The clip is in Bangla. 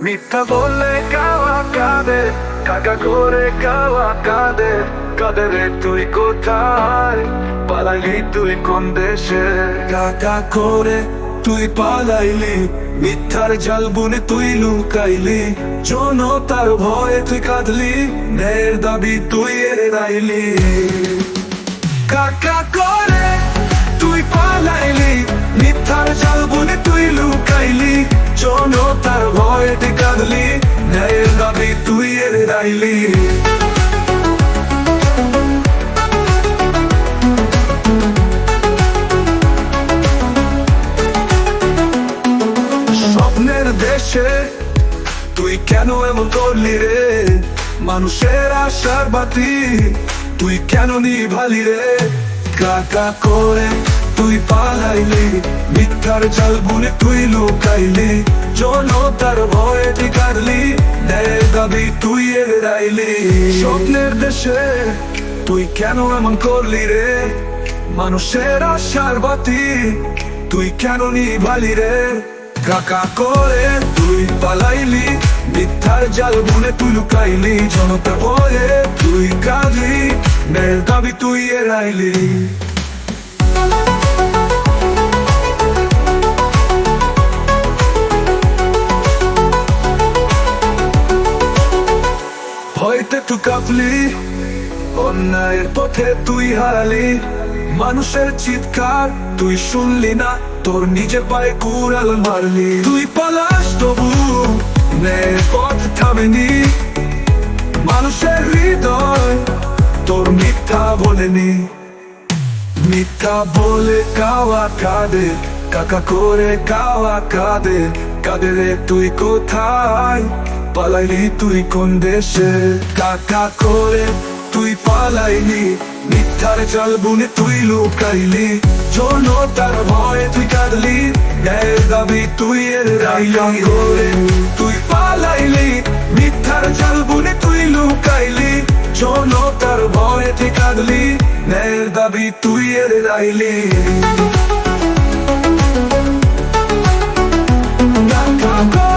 মিথ্যা বললে গাওয়া কাঁদে, কাকা করে গাওয়া কাঁদে। কাঁদে রে তুই কোথায়, পালাইলি তুই কোন দেশে? কাকা করে তুই পালাইলি, মিথ্যার জাল বুনে তুই লুকাইলি। জনতার ভয়ে তুই কাঁদলি, ন্যায়ের দাবি তুই এড়াইলি। কাকা করে তুই পালাইলি, মিথ্যার জাল বুনে তুই লুকাইলি। জনতার ভয়ে তুই কাঁদলি, ন্যায়ের দাবি তুই এড়াইলি। স্বপ্নের দেশে তুই কেন এমন করলি রে? মানুষের আশার বাতি তুই কেন নিভালি রে? কাকা করে তুই পালাইলি, মিথ্যার জাল বুনে তুই লুকাইলি। জনতার ভয়ে তুই কাঁদলি, ন্যায়ের দাবি তুই এড়াইলি। স্বপ্নের দেশে তুই কেন এমন করলি রে? মানুষের আশার বাতি তুই কেন নিভালি রে? কাকা করে তুই পালাইলি, মিথ্যার জাল বুনে তুই লুকাইলি। জনতার ভয়ে তুই কাঁদলি, ন্যায়ের দাবি তুই এড়াইলি। ভয়তে তুই কাঁপলি, অন্যায়ের পথে তুই হারালি। মানুষের চিৎকার তুই শুনলি না, তোর নিজের পায়ে কুড়াল মারলি। তুই পালাস তবু ন্যায়ের পথ থামেনি, মানুষের হৃদয় তোর মিথ্যা বলেনি। মিথ্যা বলে কাওয়া কাঁদে, কাকা করে কাওয়া কাঁদে। কাঁদে রে তুই কোথায়, পালাইলি তুই কোন দেশে? কাকা করে তুই পালাইলি, মিথ্যার জাল বুনে তুই লুকাইলি। জনতার ভয়ে তুই কাঁদলি, ন্যায়ের দাবি তুই এড়াইলি। করে তুই পালাইলি, মিথ্যার জাল বুনে তুই লুকাইলি। জনতার ভয়ে তুই কাঁদলি, ন্যায়ের দাবি তুই এড়াইলি। কাকা